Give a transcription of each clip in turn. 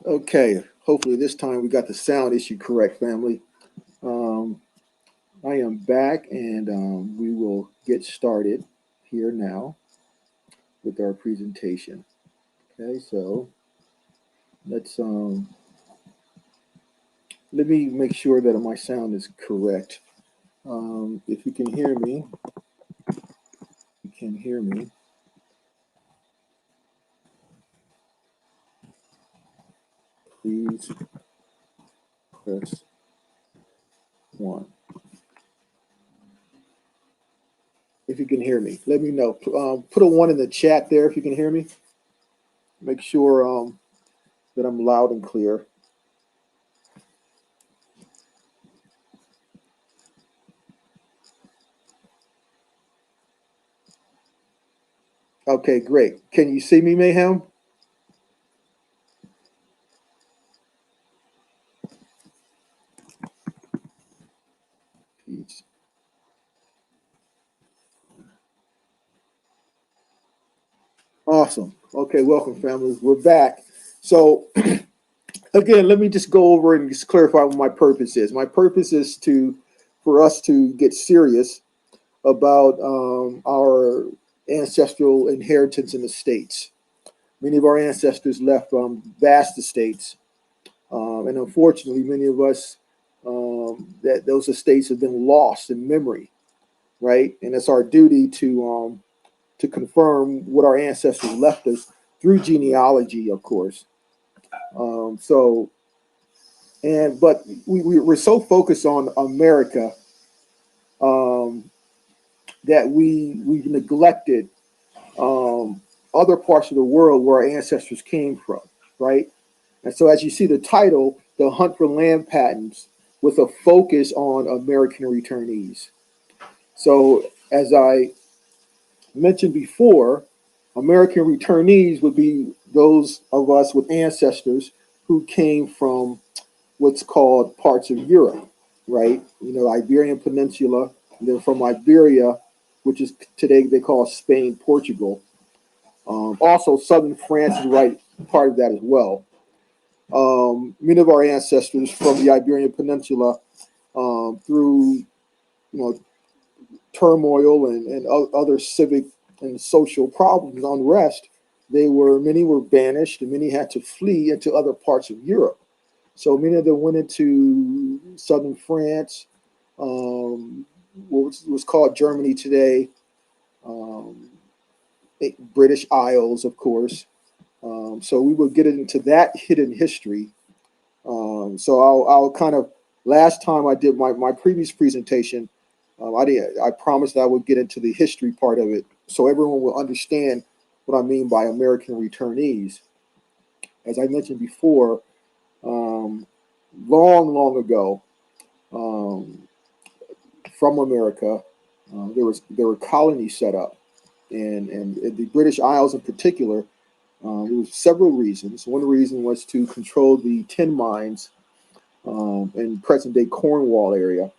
Okay, hopefully this time we got the sound issue correct, family. Um, I am back and we will get started here now with our presentation. Okay, so let's let me make sure that my sound is correct. If you can hear me, you can hear me. Please press one. If you can hear me, let me know. Put a one in the chat there if you can hear me. Make sure that I'm loud and clear. Okay, great. Can you see me, Mayhem? Peace. Awesome. Okay, welcome, families. We're back. So, again, let me just go over and just clarify what my purpose is. My purpose is for us to get serious about our ancestral inheritance in the states. Many of our ancestors left vast estates, and unfortunately, many of us that those estates have been lost in memory, right? And it's our duty to confirm what our ancestors left us through genealogy, of course. So, but we're so focused on America um, that we've neglected other parts of the world where our ancestors came from, right? And so, as you see the title, The Hunt for Land Patents, with a focus on American returnees. So, as I mentioned before, American returnees would be those of us with ancestors who came from what's called parts of Europe, right? You know, Iberian Peninsula, and then from Iberia, which is today they call Spain, Portugal. Also, southern France is right part of that as well. Many of our ancestors from the Iberian Peninsula, through know turmoil and other civic and social problems, unrest, many were banished and many had to flee into other parts of Europe. So many of them went into southern France, what was called Germany today, um, British Isles, of course. So we will get into that hidden history. So I'll kind of, last time I did my previous presentation, I promised I would get into the history part of it so everyone will understand what I mean by American returnees. As I mentioned before, um, long ago, um, from America, there were colonies set up, and the British Isles in particular. There was several reasons. One reason was to control the tin mines in present day Cornwall area.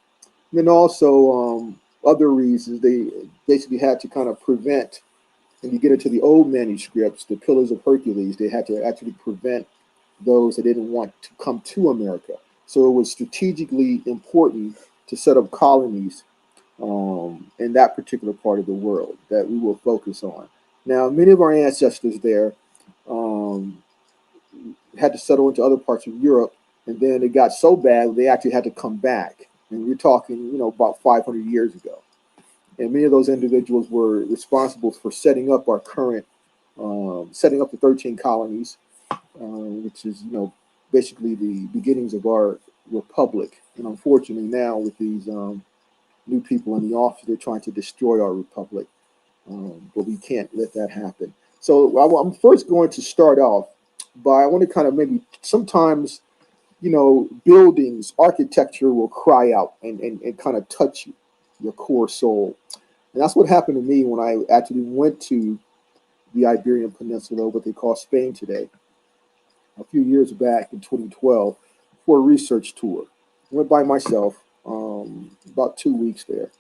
And then also other reasons, they basically had to kind of prevent, and you get into the old manuscripts, the Pillars of Hercules, they had to actually prevent those that didn't want to come to America. So it was strategically important to set up colonies in that particular part of the world that we will focus on. Now, many of our ancestors there um, had to settle into other parts of Europe, and then it got so bad they actually had to come back. And we're talking, about 500 years ago. And many of those individuals were responsible for setting up our current, setting up the 13 colonies, which is, basically the beginnings of our republic. And unfortunately, now with these new people in the office, they're trying to destroy our republic. But we can't let that happen. So I'm first going to start off by, I want to kind of maybe sometimes, buildings, architecture will cry out and kind of touch you, your core soul. And that's what happened to me when I actually went to the Iberian Peninsula, what they call Spain today, a few years back in 2012 for a research tour. I went by myself, about 2 weeks there.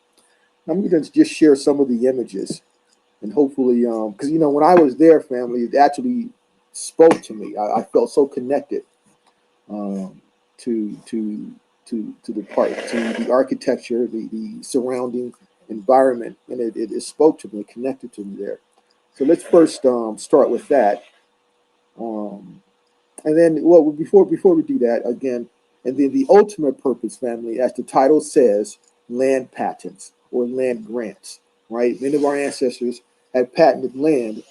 I'm going to just share some of the images and hopefully, because when I was there, family, it actually spoke to me. I felt so connected. um, to the architecture, the surrounding environment, and it spoke to me, it connected to me there. So let's first start with that. Um, and then, well, before we do that, again, and then the ultimate purpose, family, as the title says, land patents or land grants, right? Many of our ancestors had patented land,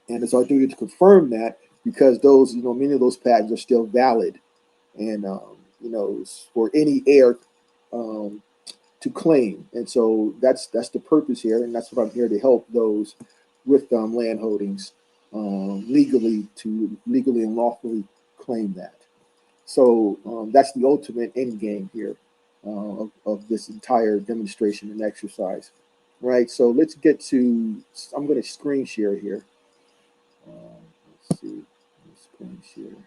and it's our duty to confirm that because those, many of those patents are still valid, and for any heir um, to claim. And so that's the purpose here, and that's what I'm here to help those with land holdings legally and lawfully claim that. So that's the ultimate end game here of this entire demonstration and exercise, right? So let's get to. I'm going to screen share here. Let's see, screen share.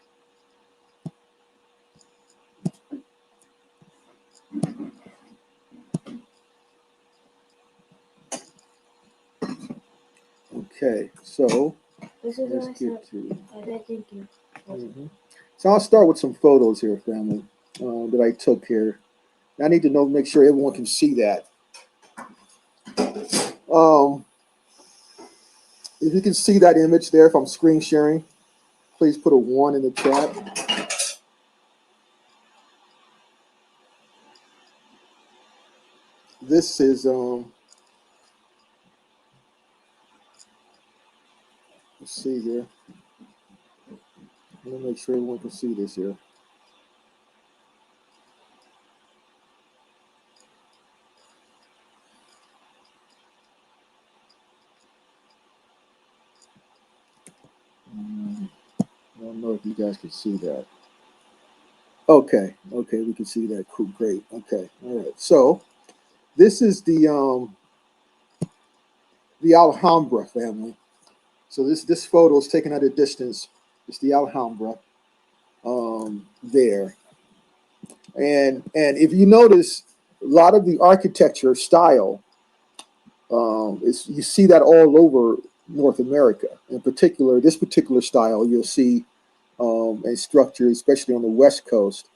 Okay, so let's get to. Mhm. So I'll start with some photos here, family, that I took here. I need to make sure everyone can see that. Um, if you can see that image there, if I'm screen sharing, please put a 1 in the chat. This is let's see here. Let me make sure everyone can see this here. I don't know if you guys can see that. Okay, we can see that. Cool, great. Okay, all right. So this is the Alhambra, family. So this photo is taken at a distance. It's the Alhambra there, and if you notice, a lot of the architecture style is you see that all over North America. In particular, this particular style you'll see and structure, especially on the West Coast,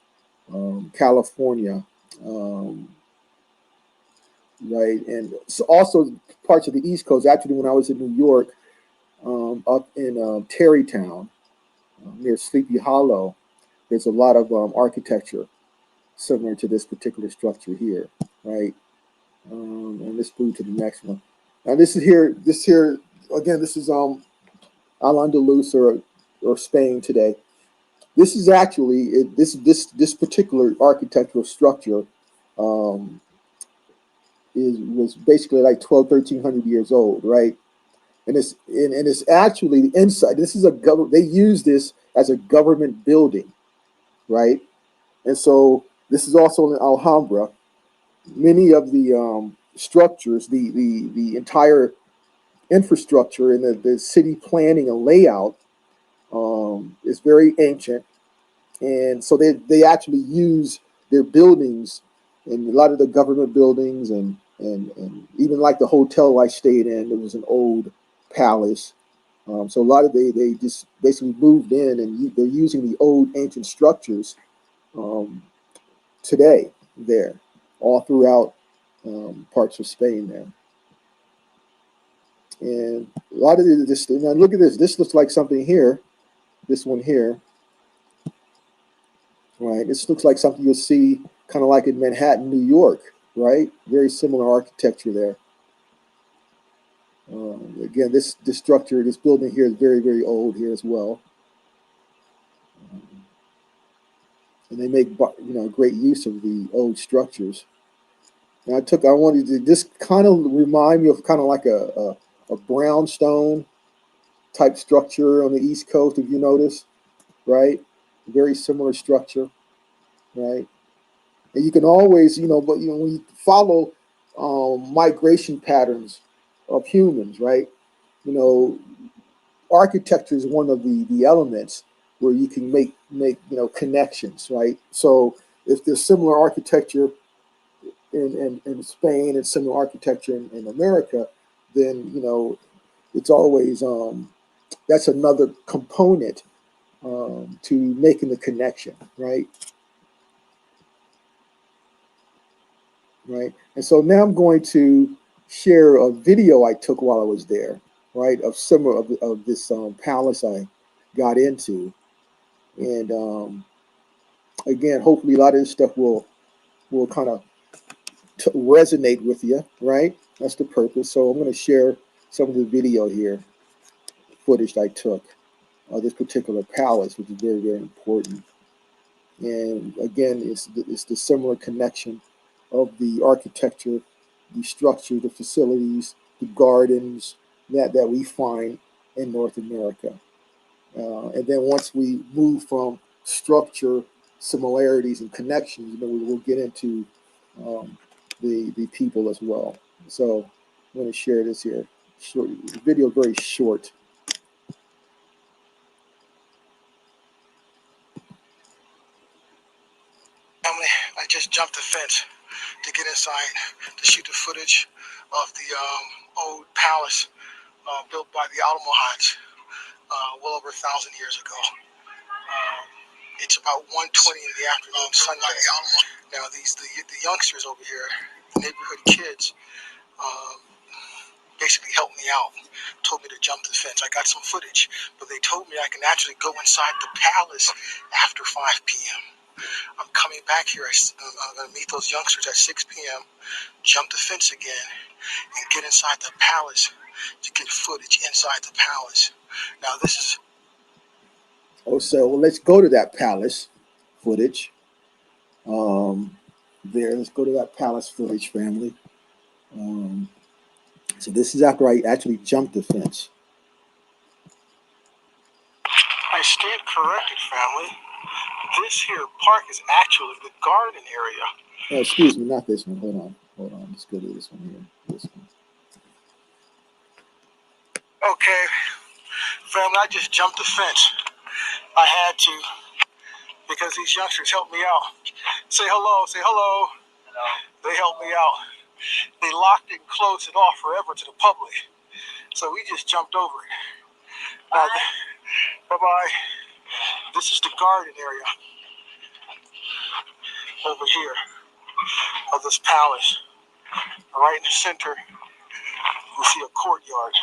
California, um, right, and so also parts of the East Coast. Actually, when I was in New York, up in Tarrytown, near Sleepy Hollow, there's a lot of architecture similar to this particular structure here, right? And let's move to the next one. Now this is here. This here again. This is Al Andalus or Spain today. This is actually this particular architectural structure um, was basically like 12, 1300 years old, right? And it's actually the inside. This is a government. They use this as a government building, right? And so this is also in Alhambra. Many of the structures, the entire infrastructure and the city planning and layout is very ancient, and so they actually use their buildings and a lot of the government buildings and even like the hotel I stayed in, it was an old palace. So a lot of they just basically moved in and they're using the old ancient structures um, today there, all throughout parts of Spain there. And a lot of this, now look at this. This looks like something here. This one here, right? This looks like something you'll see kind of like in Manhattan, New York, right? Very similar architecture there. Again, this structure, this building here is very, very old here as well. And they make great use of the old structures. And I wanted to this kind of remind me of kind of like a brownstone type structure on the East Coast, if you notice, right? Very similar structure, right? And you can always, but when you follow migration patterns of humans, right? You know, architecture is one of the elements where you can make connections, right? So if there's similar architecture in Spain and similar architecture in America, then it's always that's another component to making the connection, right? Right. And so now I'm going to share a video I took while I was there, right, of some of this palace I got into, and again, hopefully a lot of this stuff will kind of resonate with you, right? That's the purpose. So I'm going to share some of the video here, footage I took of this particular palace, which is very, very important. And again, it's the similar connection of the architecture, the structure, the facilities, the gardens that we find in North America. And then once we move from structure, similarities, and connections, then we will get into the people as well. So I'm going to share this here. Short, the video very short. Family, I just jumped the fence to get inside to shoot the footage of the old palace built by the Almohads well over 1,000 years ago. It's about 1:20 in the afternoon, sunlight. Now the youngsters over here, the neighborhood kids, basically helped me out, told me to jump the fence. I got some footage, but they told me I can actually go inside the palace after 5 p.m. I'm coming back here. I'm going to meet those youngsters at 6 p.m., jump the fence again, and get inside the palace to get footage inside the palace. Now, this is... Oh, so let's go to that palace footage. Let's go to that palace footage, family. So this is after I actually jumped the fence. I stand corrected, family. This here park is actually the garden area. Oh, excuse me, not this one. Hold on. Let's go to this one here. This one. Okay, family, I just jumped the fence. I had to, because these youngsters helped me out. Say hello. Hello. They helped me out. They locked it and closed it off forever to the public. So we just jumped over it. Bye-bye. This is the garden area over here of this palace. Right in the center, you see a courtyard.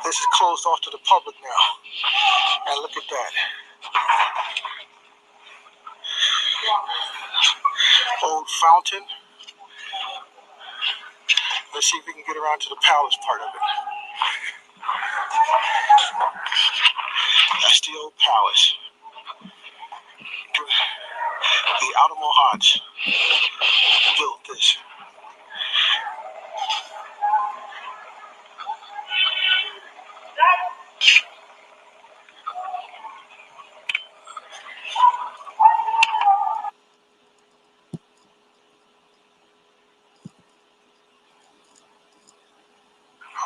This is closed off to the public now. And look at that. Old fountain. Let's see if we can get around to the palace part of it. That's the old palace. The Almohads built this.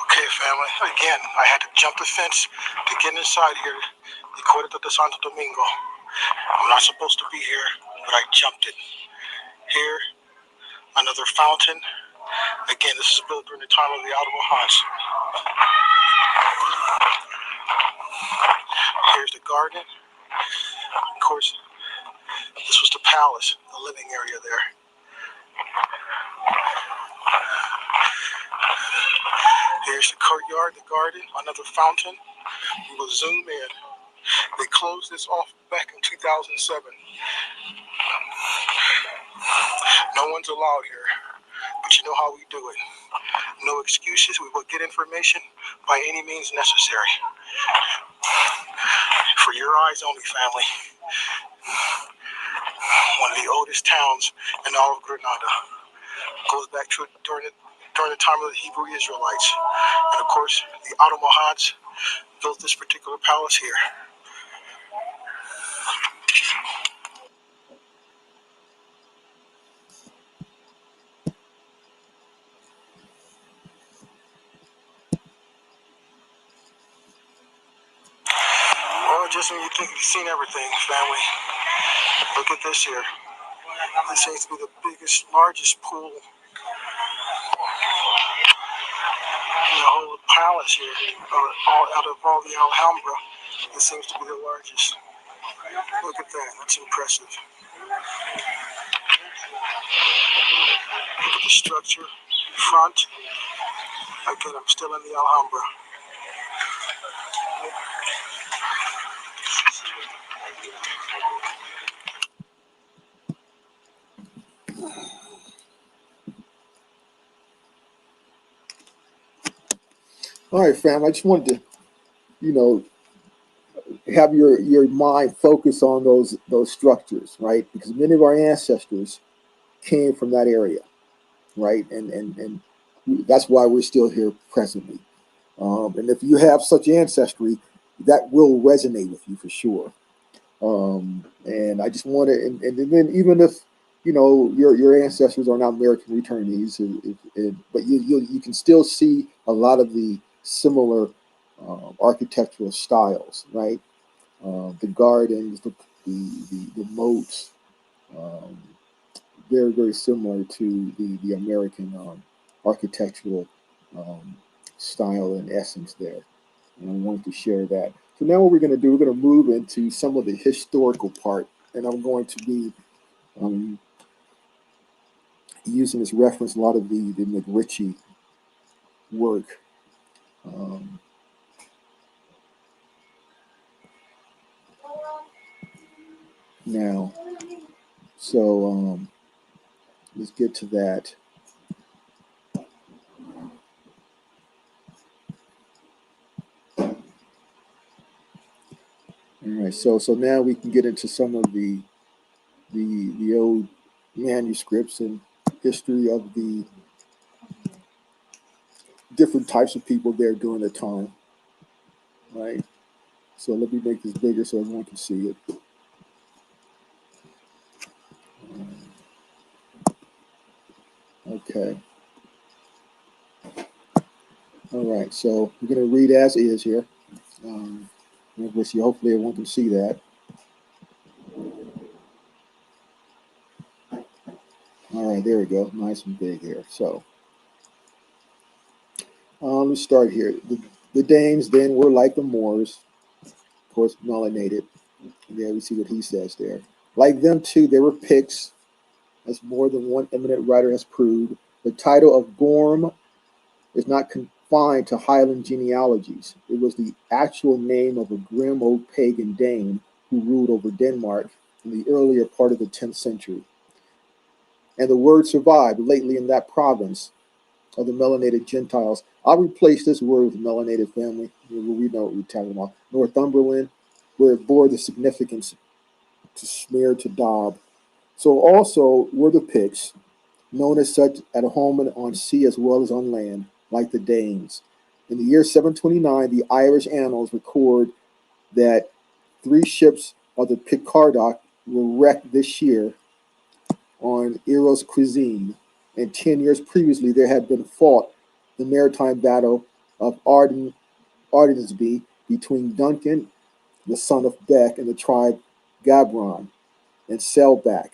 Okay, family. Again, I had to jump the fence to get inside here. The Puerto de Santo Domingo. I'm not supposed to be here, but I jumped it. Here, another fountain. Again, this is built during the time of the Almohads. Here's the garden. Of course, this was the palace, the living area there. Here's the courtyard, the garden, another fountain. We will zoom in. They closed this off back in 2007. No one's allowed here, but you know how we do it. No excuses. We will get information by any means necessary. For your eyes only, family. One of the oldest towns in all of Grenada. Goes back to during the time of the Hebrew Israelites. And of course, the Almohads built this particular palace here. Well, just when you think you've seen everything, family, look at this here. This seems to be the biggest, largest pool in the whole palace here, out of all the Alhambra, it seems to be the largest. Look at that. That's impressive. Look at the structure, front. Again, I'm still in the Alhambra. All right, fam. I just wanted to, you know, have your mind focus on those structures, right? Because many of our ancestors came from that area, right? And that's why we're still here presently. And if you have such ancestry, that will resonate with you for sure. And I just want to, and then even if you know your ancestors are not American returnees, but you can still see a lot of the similar architectural styles, right? The gardens, the moats, um, very very similar to the American architectural um, style and essence there. And I wanted to share that. So now what we're going to do, we're going to move into some of the historical part, and I'm going to be um, using as reference a lot of the McRitchie work. Um, now, so let's get to that. All right, so now we can get into some of the old manuscripts and history of the different types of people there during the time, right? So let me make this bigger so everyone can see it. Okay. All right. So we're going to read as is here. Which hopefully everyone can see that. All right. There we go. Nice and big here. So let's start here. The Danes then were like the Moors, of course, melanated. There we see what he says there. Like them too, they were Picts, as more than one eminent writer has proved. The title of Gorm is not confined to Highland genealogies. It was the actual name of a grim old pagan Dane who ruled over Denmark in the earlier part of the 10th century. And the word survived lately in that province of the melanated Gentiles. I'll replace this word with melanated family. We know what we're talking about. Northumberland, where it bore the significance to smear to daub. So also were the Picts, known as such at home and on sea as well as on land, like the Danes. In the year 729, the Irish annals record that 3 ships of the Picardoc were wrecked this year on Eros Cuisine, and 10 years previously there had been fought the maritime battle of Ardensby between Duncan, the son of Beck, and the tribe Gabron, and Selbach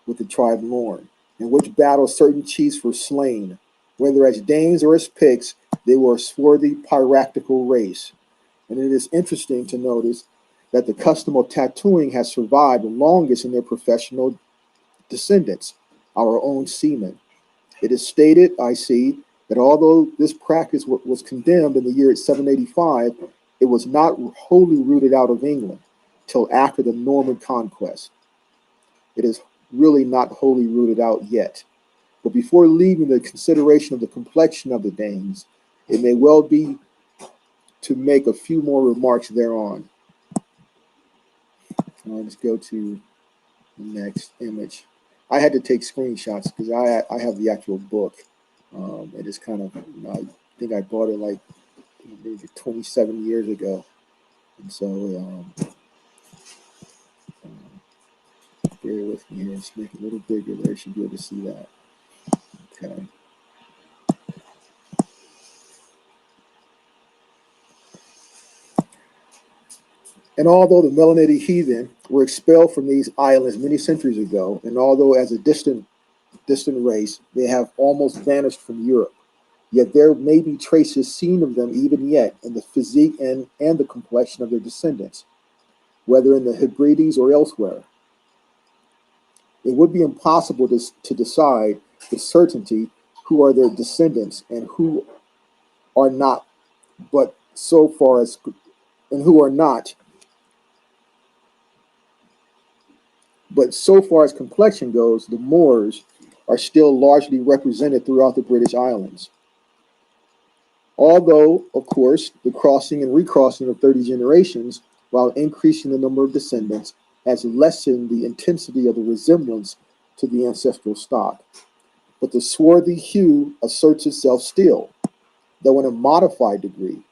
with the tribe Lorne, in which battle certain chiefs were slain. Whether as Danes or as Picts, they were a swarthy, piractical race. And it is interesting to notice that the custom of tattooing has survived the longest in their professional descendants, our own seamen. It is stated, I see, that although this practice was condemned in the year 785, it was not wholly rooted out of England till after the Norman conquest. It is really not wholly rooted out yet. But before leaving the consideration of the complexion of the Danes, it may well be to make a few more remarks thereon. Let's go to the next image. I had to take screenshots because I have the actual book. It is kind of, I think I bought it like maybe 27 years ago. And so, bear with me here. Let's make it a little bigger there. You should be able to see that. Okay. And although the melanated heathen were expelled from these islands many centuries ago, and although as a distant race they have almost vanished from Europe, Yet there may be traces seen of them even yet in the physique and the complexion of their descendants, whether in the Hebrides or elsewhere. It would be impossible to decide with certainty who are their descendants and who are not, but so far as and who are not, but so far as complexion goes, the Moors are still largely represented throughout the British Islands. Although, of course, the crossing and recrossing of 30 generations, while increasing the number of descendants, has lessened the intensity of the resemblance to the ancestral stock. But the swarthy hue asserts itself still, though in a modified degree.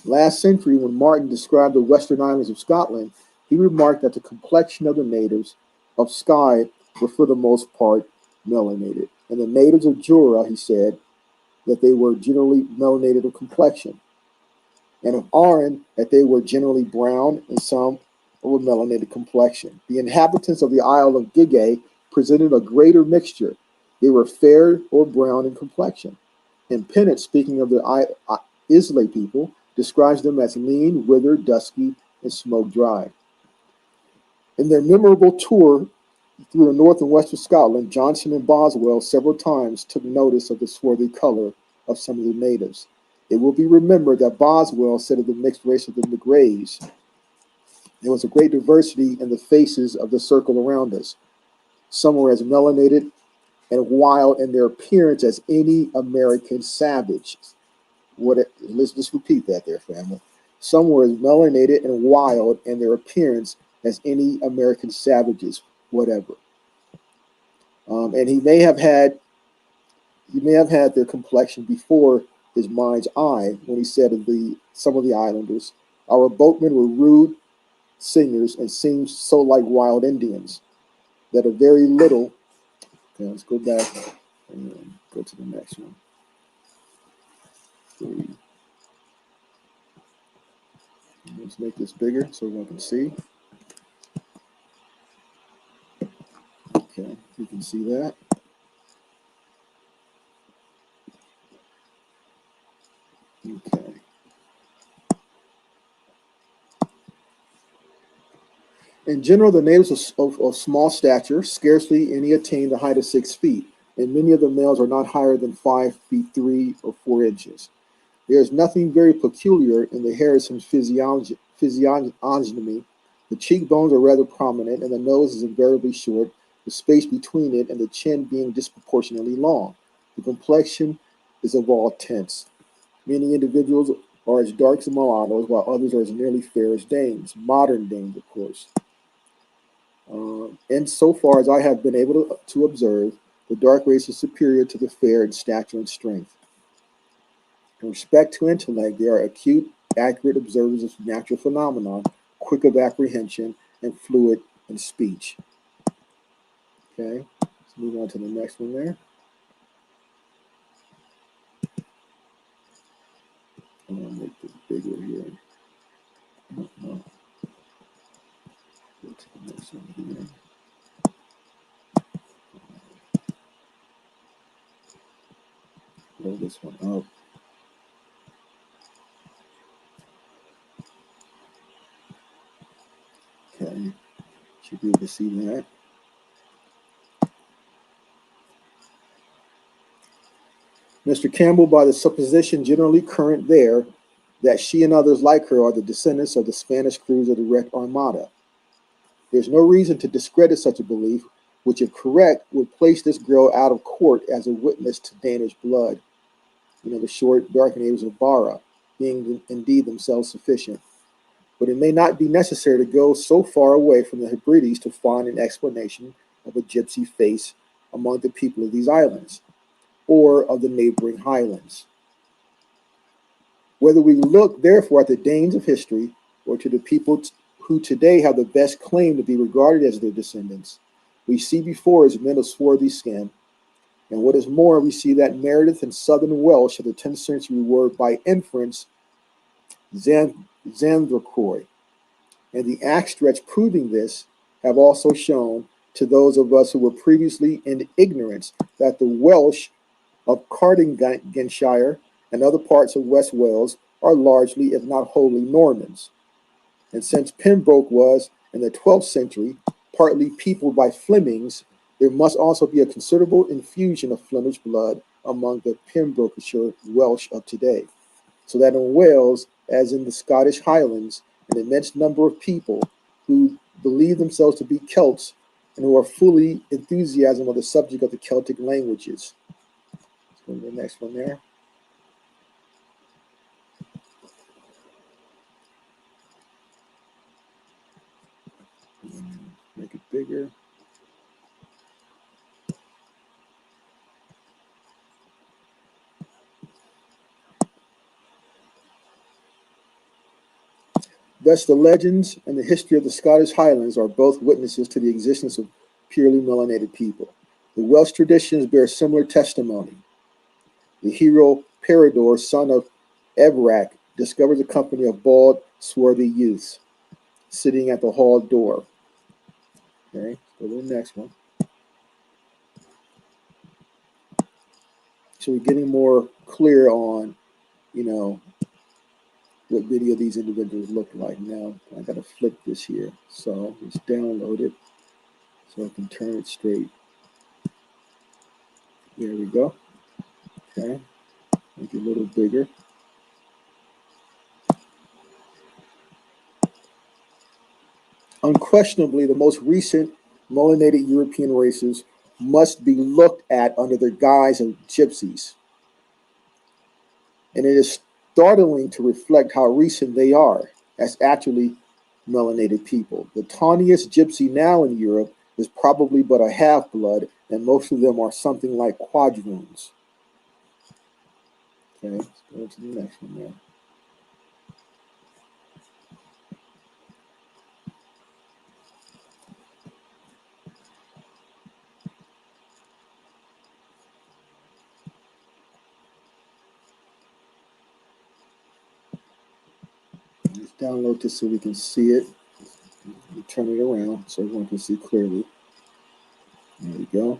Last century, when Martin described the Western Islands of Scotland, he remarked that the complexion of the natives of Skye were for the most part melanated. And the natives of Jura, he said, that they were generally melanated of complexion. And of Aran, that they were generally brown and some of a melanated complexion. The inhabitants of the Isle of Gigay presented a greater mixture. They were fair or brown in complexion. And Pennant, speaking of the Islay people, describes them as lean, withered, dusky, and smoke-dried. In their memorable tour through the north and west of Scotland, Johnson and Boswell several times took notice of the swarthy color of some of the natives. It will be remembered that Boswell said of the mixed race of the Negroes, there was a great diversity in the faces of the circle around us. Some were as melanated and wild in their appearance as any American savage. Let's just repeat that there, family. Some were as melanated and wild in their appearance as any American savages, whatever. And he may have had their complexion before his mind's eye when he said of some of the islanders, our boatmen were rude singers and seemed so like wild Indians that a very little. Okay, let's go back and go to the next one. 3. Let's make this bigger so everyone can see. Okay, you can see that. Okay. In general, the natives of small stature, scarcely any attain the height of 6 feet, and many of the males are not higher than 5 feet 3 or 4 inches. There is nothing very peculiar in the Harrison's physiognomy. The cheekbones are rather prominent, and the nose is invariably short, the space between it and the chin being disproportionately long. The complexion is of all tints. Many individuals are as dark as mulattoes, while others are as nearly fair as Danes, modern Danes, of course. And so far as I have been able to observe, the dark race is superior to the fair in stature and strength. In respect to intellect, they are acute, accurate observers of natural phenomena, quick of apprehension, and fluid in speech. Okay, let's move on to the next one there. I'm going to make this bigger here. Go to the next one here. Roll this one up. Okay, should be able to see that. Mr. Campbell, by the supposition generally current there, that she and others like her are the descendants of the Spanish crews of the wrecked Armada. There's no reason to discredit such a belief, which, if correct, would place this girl out of court as a witness to Danish blood. The short, dark natives of Barra, being indeed themselves sufficient. But it may not be necessary to go so far away from the Hebrides to find an explanation of a gypsy face among the people of these islands, or of the neighboring highlands. Whether we look, therefore, at the Danes of history, or to the people who today have the best claim to be regarded as their descendants, we see before us men of swarthy skin. And what is more, we see that Meredith and Southern Welsh of the 10th century were, by inference, Xanthrochoi. And the axe stretch proving this have also shown to those of us who were previously in ignorance that the Welsh of Cardiganshire and other parts of West Wales are largely, if not wholly, Normans. And since Pembroke was, in the 12th century, partly peopled by Flemings, there must also be a considerable infusion of Flemish blood among the Pembrokeshire Welsh of today, so that in Wales, as in the Scottish Highlands, an immense number of people who believe themselves to be Celts and who are fully enthusiasm of the subject of the Celtic languages. Let's go to the next one there. Make it bigger. Thus, the legends and the history of the Scottish Highlands are both witnesses to the existence of purely melanated people. The Welsh traditions bear similar testimony. The hero Peridor, son of Everac, discovers a company of bald, swarthy youths sitting at the hall door. Okay, go to the next one. So we're getting more clear on, what video these individuals look like. Now I gotta flip this here. So let's download it so I can turn it straight. There we go. Okay, make it a little bigger. Unquestionably, the most recent melanated European races must be looked at under the guise of gypsies. And it is startling to reflect how recent they are as actually melanated people. The tawniest gypsy now in Europe is probably but a half-blood, and most of them are something like quadroons. Okay, let's go to the next one now. Let's download this so we can see it. Turn it around so everyone can see clearly. There we go.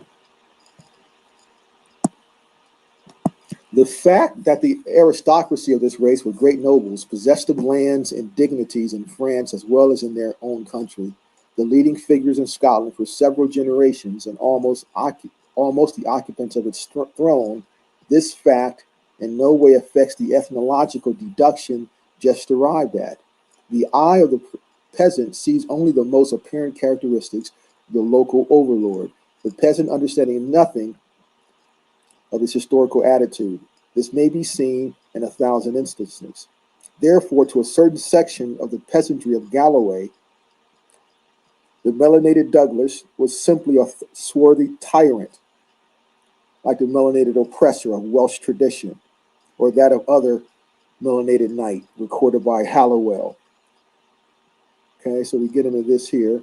The fact that the aristocracy of this race were great nobles, possessed of lands and dignities in France as well as in their own country, the leading figures in Scotland for several generations, and almost the occupants of its throne, this fact in no way affects the ethnological deduction just arrived at. The eye of the peasant sees only the most apparent characteristics of the local overlord, the peasant understanding nothing of his historical attitude. This may be seen in 1,000 instances. Therefore, to a certain section of the peasantry of Galloway, the melanated Douglas was simply a swarthy tyrant, like the melanated oppressor of Welsh tradition, or that of other melanated knight recorded by Halliwell. Okay, so we get into this here.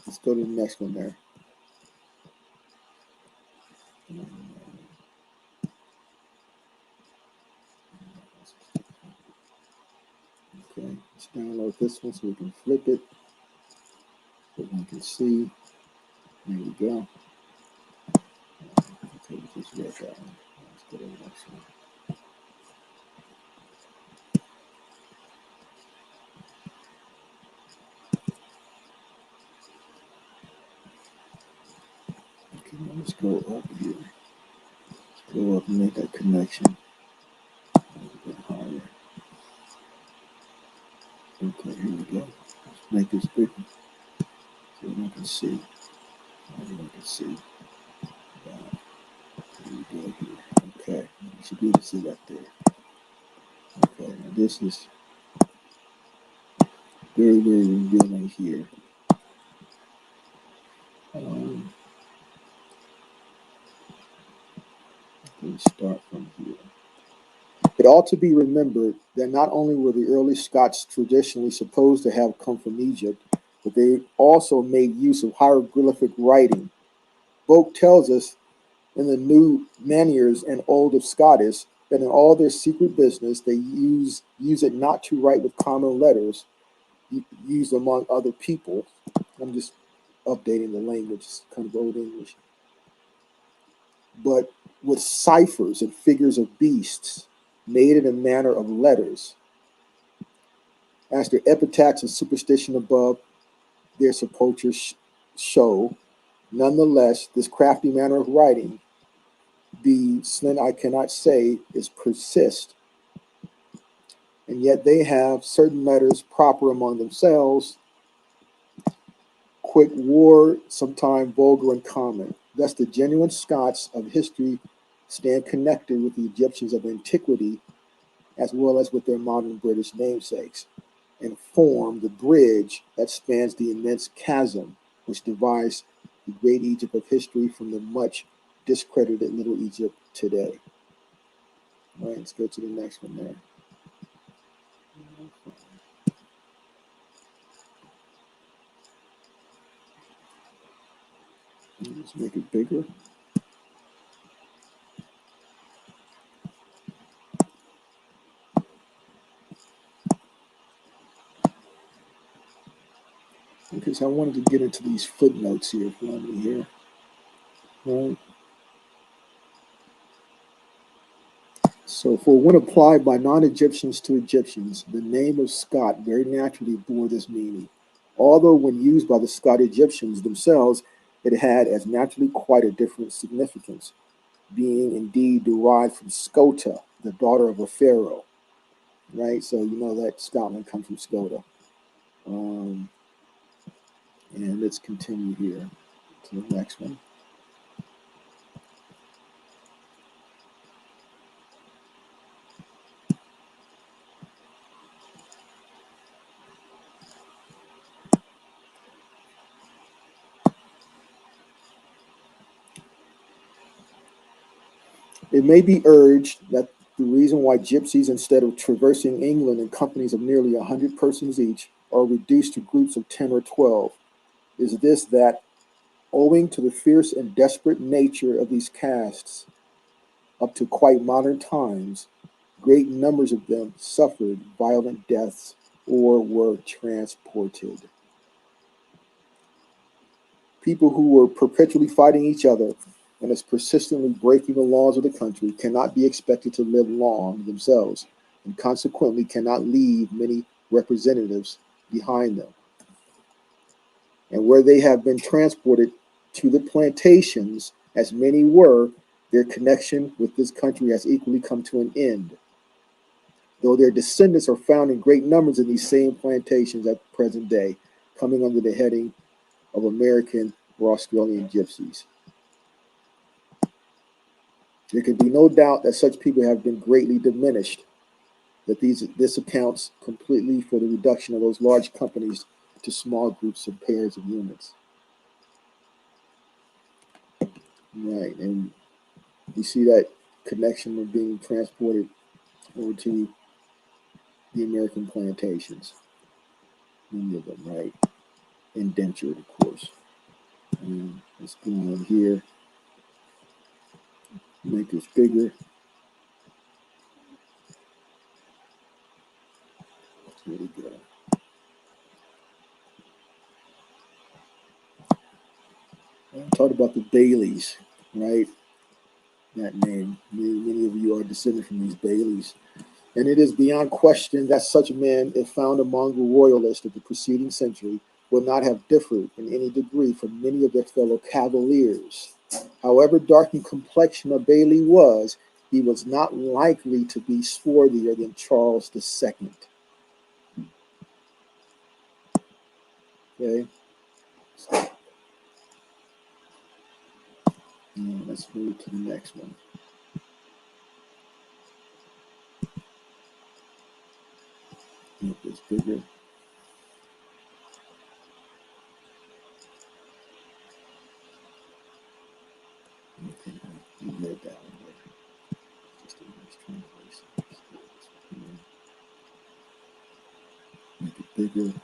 Let's go to the next one there. Okay, let's download this one so we can flip it, so everyone can see. There we go. Okay, we just read that one. Let's go to the next one. Okay, now let's go up here. Let's go up and make that connection. A little bit higher. Okay, here we go. Let's make this bigger so everyone can see. Everyone can see. Here we go here. Okay, you should be able to see that there. Okay, now this is very, very revealing here. Let's start from here. It ought to be remembered that not only were the early Scots traditionally supposed to have come from Egypt, but they also made use of hieroglyphic writing. Boke tells us in the New Maniers and Old of Scottish that in all their secret business they use it not to write with common letters used among other people. I'm just updating the language, it's kind of old English. But with ciphers and figures of beasts made in a manner of letters. As their epitaphs and superstition above their sepulchres show, nonetheless, this crafty manner of writing, the sin I cannot say, is persist, and yet they have certain letters proper among themselves, quick war, sometime vulgar and common. Thus, the genuine Scots of history stand connected with the Egyptians of antiquity, as well as with their modern British namesakes, and form the bridge that spans the immense chasm which divides the great Egypt of history from the much discredited Little Egypt today. All right, let's go to the next one there. Let's make it bigger. Okay, so I wanted to get into these footnotes here for me here. All right. So, for when applied by non-Egyptians to Egyptians, the name of Scot very naturally bore this meaning. Although when used by the Scot Egyptians themselves, it had as naturally quite a different significance, being indeed derived from Scota, the daughter of a pharaoh. Right? So you know that Scotland comes from Scota. And let's continue here to the next one. It may be urged that the reason why gypsies, instead of traversing England in companies of nearly 100 persons each, are reduced to groups of 10 or 12, is this that, owing to the fierce and desperate nature of these castes, up to quite modern times, great numbers of them suffered violent deaths or were transported. People who were perpetually fighting each other and as persistently breaking the laws of the country cannot be expected to live long themselves, and consequently cannot leave many representatives behind them. And where they have been transported to the plantations, as many were, their connection with this country has equally come to an end, though their descendants are found in great numbers in these same plantations at the present day, coming under the heading of American or Australian gypsies. There can be no doubt that such people have been greatly diminished, that this accounts completely for the reduction of those large companies to small groups and pairs of units. Right, and you see that connection of being transported over to the American plantations. Many of them, right? Indentured, of course. And let's go on here, make this bigger. There we go. I talked about the Baileys, right? That name. Many of you are descended from these Baileys. And it is beyond question that such men, if found among the royalists of the preceding century, would not have differed in any degree from many of their fellow cavaliers. However dark in complexion a Bailey was, he was not likely to be swarthier than Charles II. Okay? Now let's move to the next one. Make this bigger. Okay, you read that one there. Just a nice translation. Make it bigger.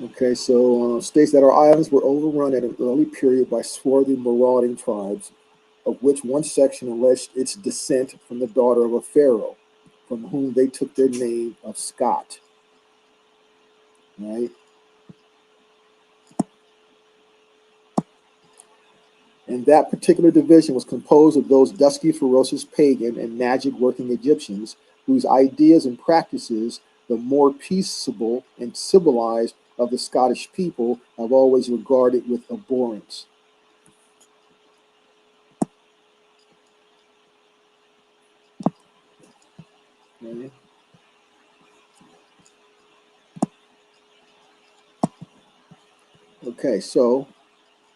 Okay, so states that our islands were overrun at an early period by swarthy marauding tribes, of which one section alleged its descent from the daughter of a pharaoh, from whom they took their name of Scot. Right? And that particular division was composed of those dusky, ferocious pagan and magic working Egyptians whose ideas and practices the more peaceable and civilized of the Scottish people have always regarded with abhorrence. Okay, okay, so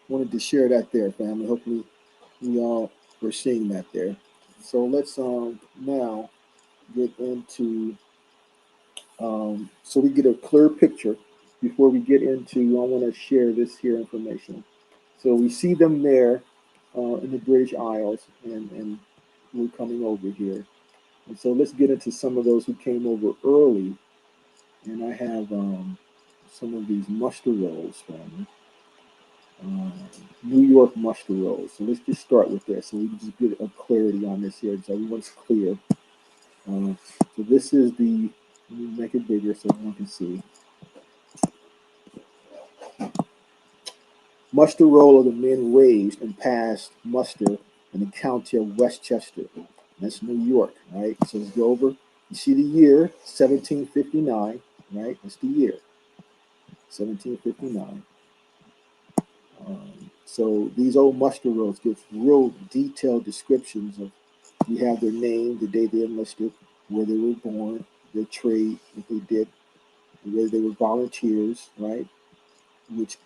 wanted to share that there, family. Hopefully we all were seeing that there. So let's now get into so we get a clear picture before we get into. I want to share this here information. So we see them there in the British Isles, and we're coming over here. And so let's get into some of those who came over early. And I have some of these muster rolls, family. Uh, New York muster rolls. So let's just start with this, so we can just get a clarity on this here, so everyone's clear. So this is the. Let me make it bigger so everyone can see. Muster roll of the men raised and passed muster in the county of Westchester. That's New York, right? So let's go over. You see the year, 1759, right? That's the year, 1759. So these old muster rolls give real detailed descriptions of. You have their name, the day they enlisted, where they were born, their trade, what they did, whether they were volunteers, right? Which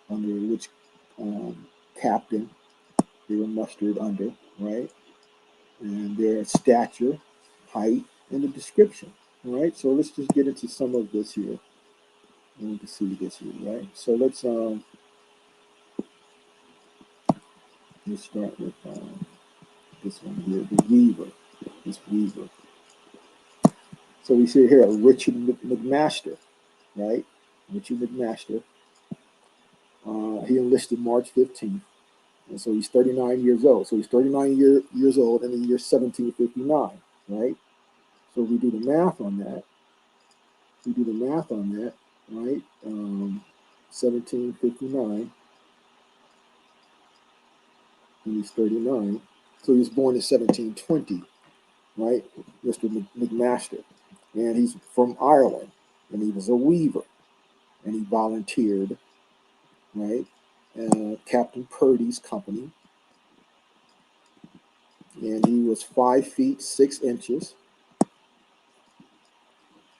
under which captain they were mustered under, right? And their stature, height, and the description, all right? So let's just get into some of this here. I want to see this here, right? So let's start with this one here, the Weaver. This Weaver. So we see here Richard McMaster, right? Richard McMaster. He enlisted March 15th. And so he's 39 years old. So he's 39 years old in the year 1759, right? So we do the math on that. We do the math on that, right? 1759, and he's 39. So he was born in 1720, right? Mr. McMaster. And he's from Ireland, and he was a weaver, and he volunteered, right? Captain Purdy's company, and he was 5 feet 6 inches.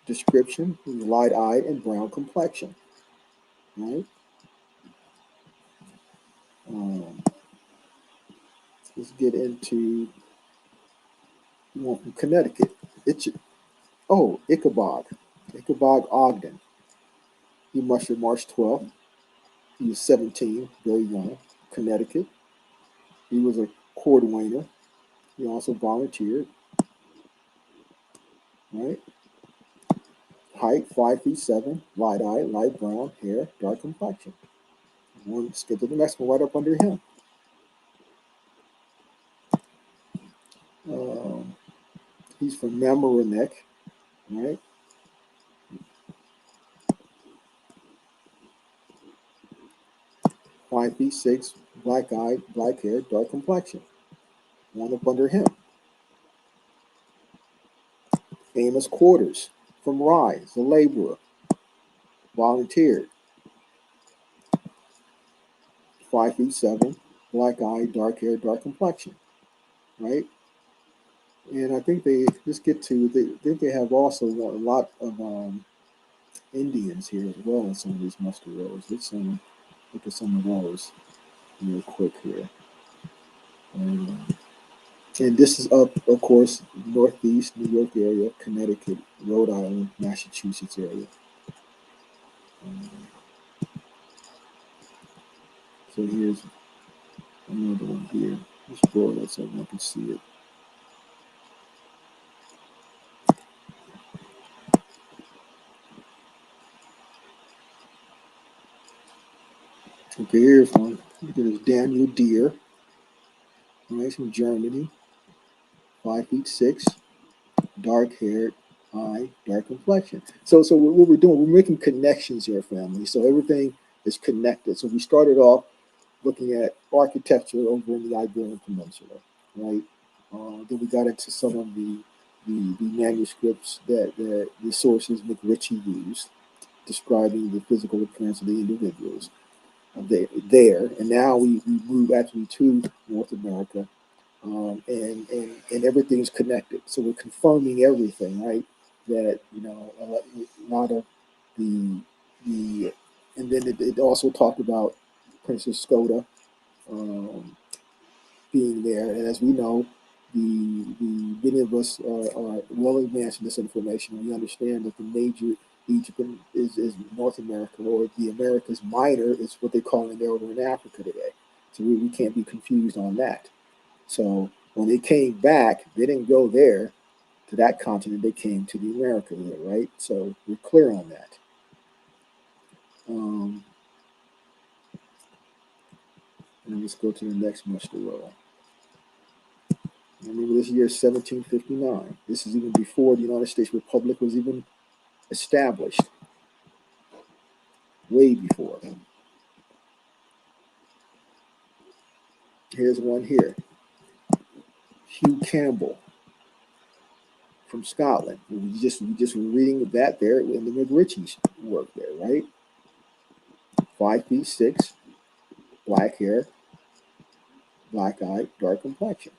Description: he was light-eyed and brown complexion, right? Um, let's get into one from Connecticut. Ichabod Ogden. He mustered March 12th. He was 17, very young. Connecticut. He was a cordwainer. He also volunteered, right? Height 5 feet 7, light eye, light brown hair, dark complexion. One skip to the next one right up under him. Um, he's from Mamaroneck, right? 5 feet 6, black eye, black hair, dark complexion. One up under him. Amos Quarters from Rise, a laborer, volunteered. 5 feet 7, black eye, dark hair, dark complexion, right? And I think they just get to. They think they have also a lot of Indians here as well in some of these muster rolls. Let's look at some of those real quick here. And this is up, of course, Northeast New York area, Connecticut, Rhode Island, Massachusetts area. Um, so here's another one here. Let's scroll that so everyone can see it. Okay, here's one. Look at this Daniel Deer. Right, from Germany. 5 feet 6, dark haired, eye, dark complexion. So what we're doing, we're making connections here, family. So everything is connected. So we started off looking at architecture over in the Iberian Peninsula, right? Then we got into some of the manuscripts that the sources McRitchie used, describing the physical appearance of the individuals there. And now we move actually to North America, and everything's connected. So we're confirming everything, right? That a lot of the and then it also talked about Princess Skoda um, being there. And as we know, the many of us are well advanced in this information. We understand that the major Egypt is North America, or the Americas Minor is what they call it over in Africa today. So we can't be confused on that. So when they came back, they didn't go there to that continent. They came to the Americas, right? So we're clear on that. Um, and let's go to the next muster roll. Remember, this year is 1759. This is even before the United States Republic was even established. Way before. Here's one here. Hugh Campbell from Scotland. We just were reading that there in the McRitchie's work there, right? 5'6", black hair, black eye, dark complexion,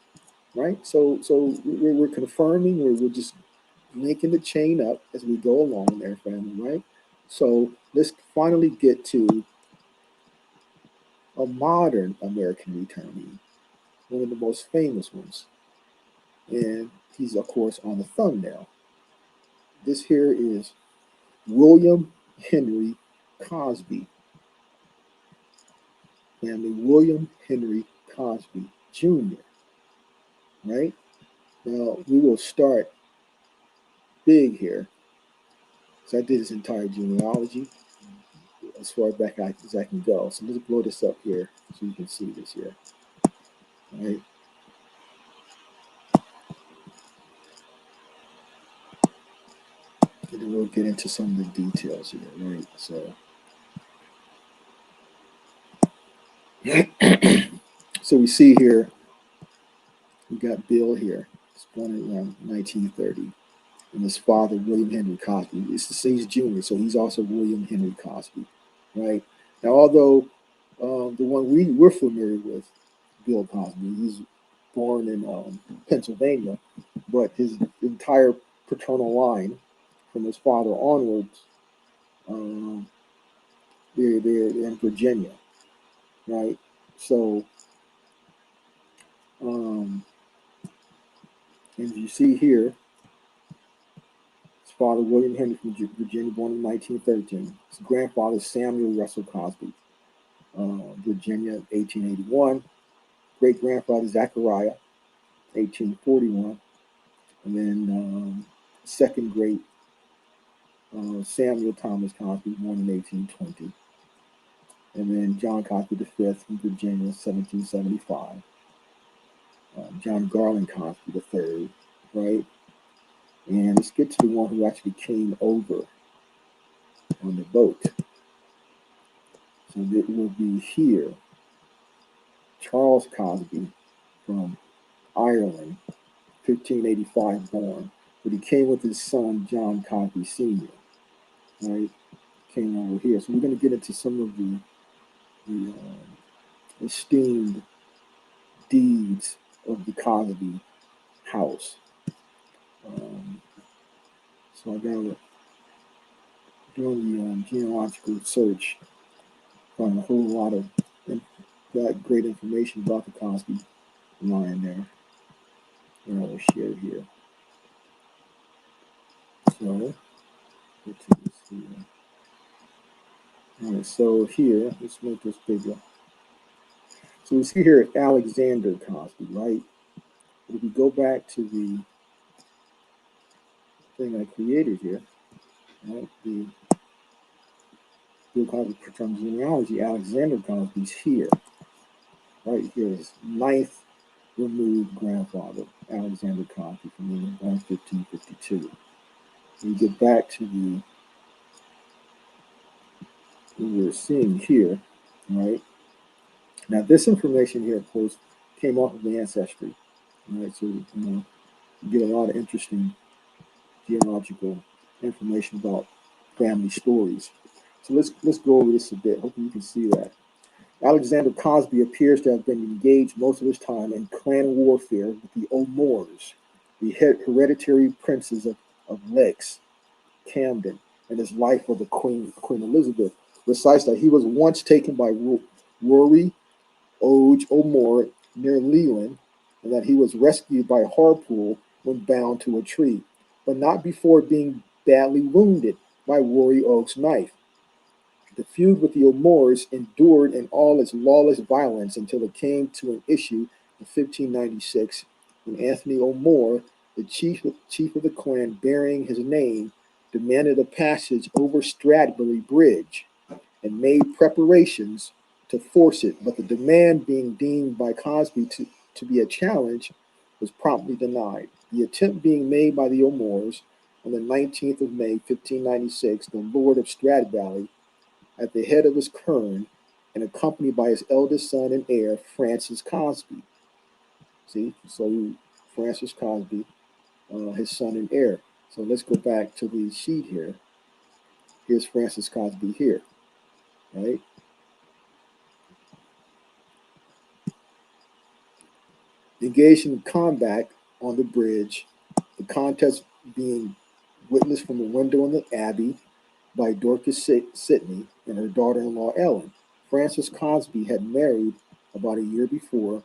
right? So we're confirming, we're just linking the chain up as we go along there, family, right? So let's finally get to a modern American returnee, one of the most famous ones. And he's, of course, on the thumbnail. This here is William Henry Cosby. Family, William Henry Cosby Jr., right? Now, we will start big here. So I did this entire genealogy as far back as I can go. So let's blow this up here so you can see this here. All right. And then we'll get into some of the details here, right? So, so we see here, we got Bill here. He's born around 1930. And his father, William Henry Cosby. It's the same junior, so he's also William Henry Cosby, right? Now, although the one we're familiar with, Bill Cosby, he's born in Pennsylvania, but his entire paternal line, from his father onwards, um, they're in Virginia, right? So, as you see here, his father, William Henry from Virginia, born in 1913. His grandfather, Samuel Russell Cosby, Virginia, 1881. Great grandfather, Zachariah, 1841. And then second great, Samuel Thomas Cosby, born in 1820. And then John Cosby V from Virginia, 1775. John Garland Cosby III, right? And let's get to the one who actually came over on the boat. So it will be here. Charles Cosby from Ireland, 1585 born. But he came with his son, John Cosby Sr., right? Came over here. So we're going to get into some of the esteemed deeds of the Cosby house. So I got doing the genealogical search, found a whole lot of that great information about the Cosby line there. And I will share here. So let's see this here. All right, so here, let's make this bigger. So we see here Alexander Cosby, right? But if we go back to the thing I created here, right? The Bill Cosby Paternal Genealogy, Alexander Cosby's here. Right here is ninth removed grandfather, Alexander Cosby from England, born 1552. We get back to what we're seeing here, right? Now, this information here, of course, came off of the ancestry. Right, so you get a lot of interesting genealogical information about family stories. So let's go over this a bit. Hopefully, you can see that. Alexander Cosby appears to have been engaged most of his time in clan warfare with the O'Moores, the hereditary princes of Leix, Camden, and his life of the Queen Elizabeth recites that he was once taken by Rory O'More near Leland, and that he was rescued by Harpool when bound to a tree, but not before being badly wounded by Rory Oak's knife. The feud with the O'Moores endured in all its lawless violence until it came to an issue in 1596 when Anthony O'More, the chief of the clan bearing his name, demanded a passage over Stratford Bridge and made preparations to force it, but the demand being deemed by Cosby to be a challenge was promptly denied. The attempt being made by the O'Moores on the 19th of May, 1596, the Lord of Stradbally, at the head of his kern and accompanied by his eldest son and heir, Francis Cosby. See, so Francis Cosby, his son and heir. So let's go back to the sheet here. Here's Francis Cosby here, right? Engaged in combat on the bridge, the contest being witnessed from a window in the Abbey by Dorcas Sidney and her daughter-in-law Ellen. Francis Cosby had married about a year before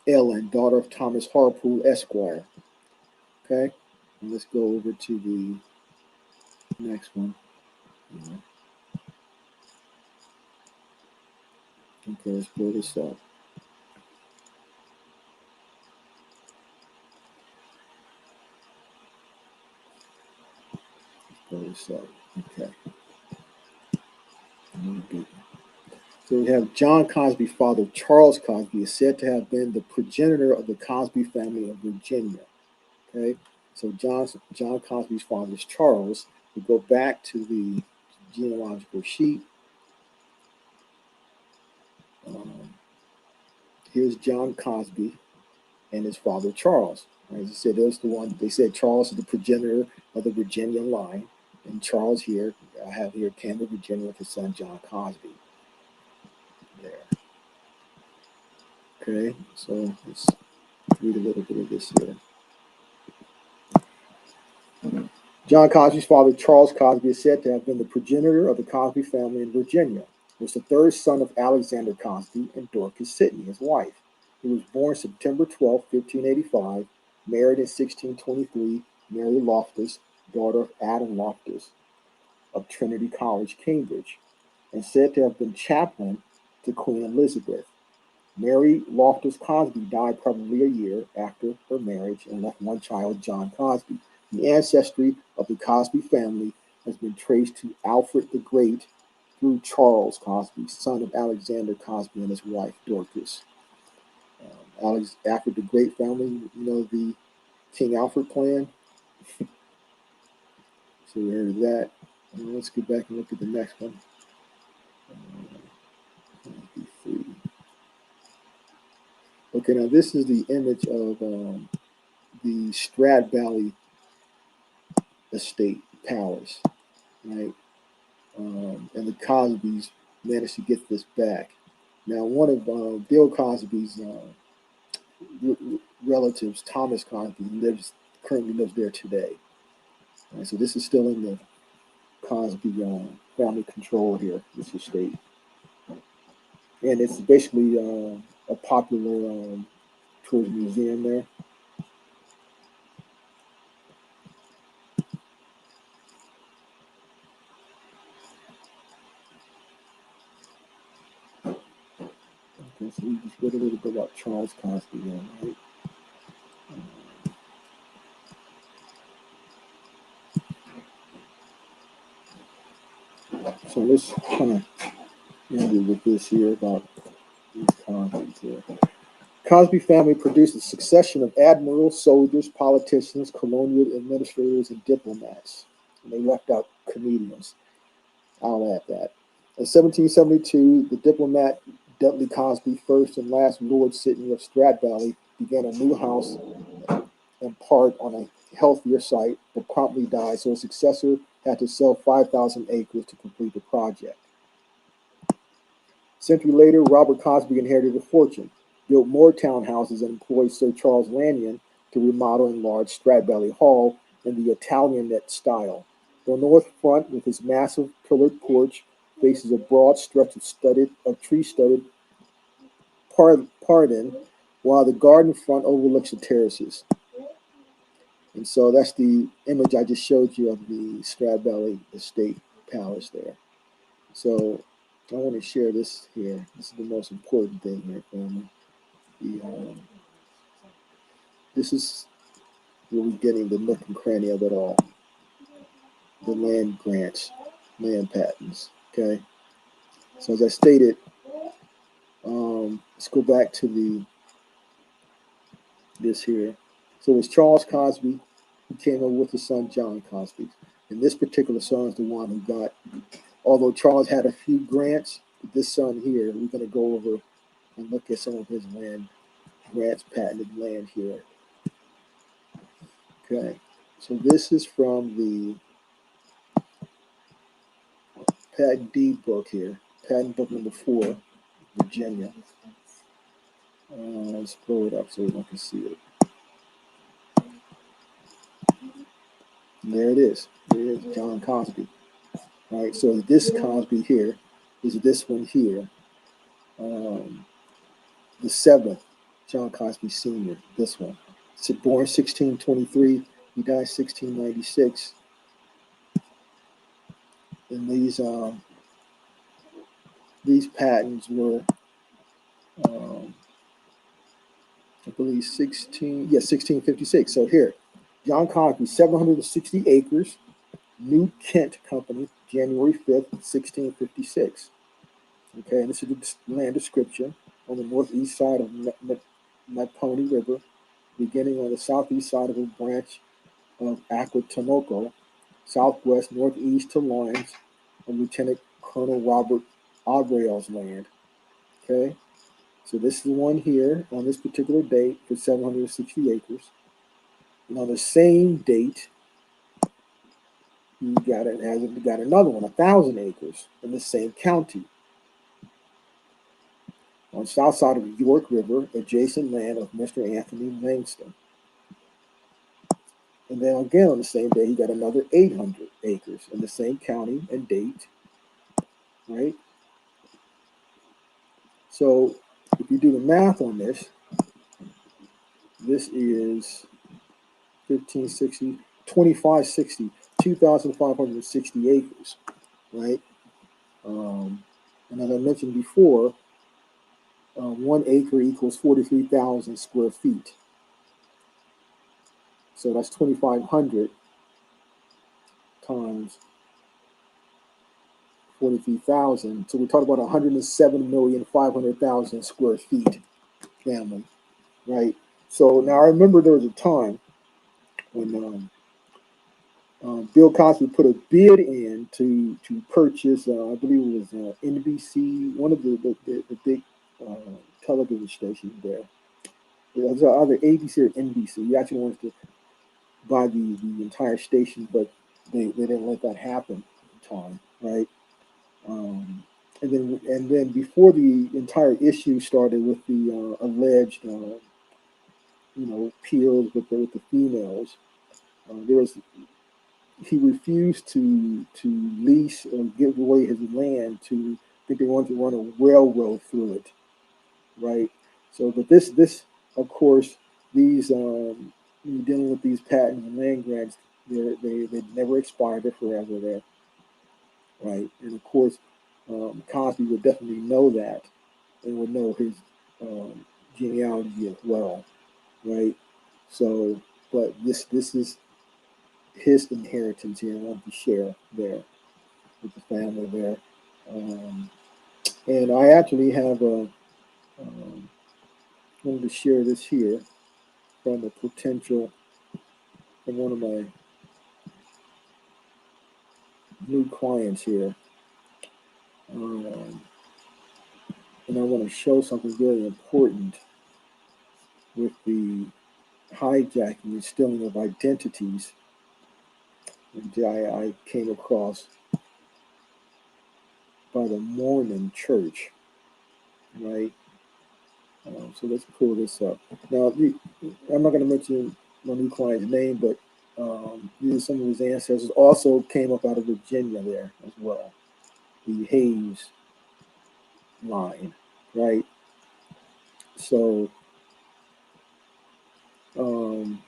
Ellen, daughter of Thomas Harpool, Esquire. Okay, and let's go over to the next one. Okay, let's pull this up. Okay. So we have John Cosby's father, Charles Cosby, is said to have been the progenitor of the Cosby family of Virginia. Okay, so John Cosby's father is Charles. We go back to the genealogical sheet. Um, Here's John Cosby and his father Charles. As I said, there's the one. They said Charles is the progenitor of the Virginian line, and Charles here, I have here Camden, Virginia, with his son John Cosby. There. Okay, so let's read a little bit of this here. John Cosby's father, Charles Cosby, is said to have been the progenitor of the Cosby family in Virginia. He was the third son of Alexander Cosby and Dorcas Sidney, his wife. He was born September 12, 1585, married in 1623, Mary Loftus, daughter of Adam Loftus of Trinity College, Cambridge, and said to have been chaplain to Queen Elizabeth. Mary Loftus Cosby died probably a year after her marriage and left one child, John Cosby. The ancestry of the Cosby family has been traced to Alfred the Great through Charles Cosby, son of Alexander Cosby and his wife Dorcas. Alfred the Great family, the King Alfred plan. So we heard of that. And let's get back and look at the next one. Okay, now this is the image of the Stradbally estate palace, right? And the Cosbys managed to get this back. Now, one of Bill Cosby's relatives, Thomas Cosby, currently lives there today. Right, so this is still in the Cosby family control here, this estate, and it's basically a popular tourist museum there. Okay, so we just read a little bit about Charles Cosby there, right? So let's kind of end with this here about these Cosbys here. Cosby family produced a succession of admirals, soldiers, politicians, colonial administrators, and diplomats. And they left out comedians. I'll add that. In 1772, the diplomat Dudley Cosby, first and last Lord Sydney of Strat Valley, began a new house in part on a healthier site, but promptly died, so his successor had to sell 5,000 acres to complete the project. A century later, Robert Cosby inherited a fortune, built more townhouses, and employed Sir Charles Lanyon to remodel and enlarge Strat Valley Hall in the Italianate style. The north front, with its massive pillared porch, faces a broad stretch of tree-studded pardon, while the garden front overlooks the terraces. And so that's the image I just showed you of the Strat Valley Estate Palace there. So I want to share this here. This is the most important thing here, family. This is where we're getting the nook and cranny of it all. The land grants, land patents. Okay. So as I stated, let's go back to this here. So it's Charles Cosby who came over with his son John Cosby. And this particular son is the one who got, although Charles had a few grants, this son here, we're going to go over and look at some of his land grants, patented land here. Okay. So this is from the patent deed book here, patent book number 4, Virginia. Let's blow it up so everyone can see it. And there it is. There it is, John Cosby. All right, so this Cosby here is this one here. The 7th, John Cosby Sr., this one. Born 1623, he died 1696. And these patents were, I believe, 1656. So here, John Cosby, 760 acres, New Kent Company, January 5th, 1656. Okay, and this is the land description on the northeast side of Mattapony River, beginning on the southeast side of a branch of Aquatonoco, southwest northeast to lines of Lieutenant Colonel Robert Abrail's land. Okay, so this is the one here on this particular date for 760 acres. And on the same date, he got another one, 1,000 acres in the same county. On the south side of the York River, adjacent land of Mr. Anthony Langston. And then again on the same day, he got another 800 acres in the same county and date, right? So if you do the math on this, this is 1560, 2560, 2,560 acres, right? And as I mentioned before, 1 acre equals 43,000 square feet. So that's 2,500 times 43,000. So we're talking about 107,500,000 square feet, family, right? So now I remember there was a time when Bill Cosby put a bid in to purchase, I believe it was NBC, one of the big television stations there. It was either ABC or NBC. He actually wanted to buy the entire station, but they didn't let that happen at the time, right? And then before the entire issue started with the alleged, peers with the females, there was he refused to lease or give away his land to. I think they wanted to run a railroad through it, right? So, but this of course, these dealing with these patents and land grants, they never expired; they're forever there, right? And of course, Cosby would definitely know that and would know his genealogy as well, right? So, but this is his inheritance here. I want to share there with the family there, and I actually have wanted to share this here from a potential from one of my new clients here. Um, and I want to show something very important with the hijacking and stealing of identities that I came across by the Mormon church, right? So let's pull this up. Now, I'm not going to mention my new client's name, but these are some of his ancestors. Also came up out of Virginia there as well. The Hayes line, right? So um,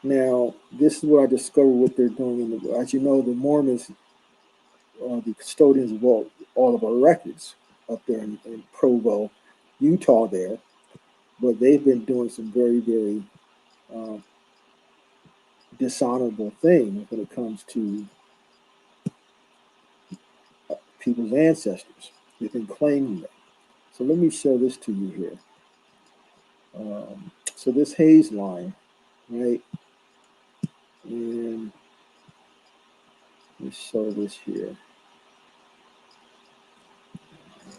now this is what I discovered what they're doing. As you know, the Mormons are the custodians of all of our records up there in Provo, Utah there. But they've been doing some very, very uh, dishonorable things when it comes to people's ancestors. They've been claiming them. So let me show this to you here. So this Hayes line, right? And let's show this here.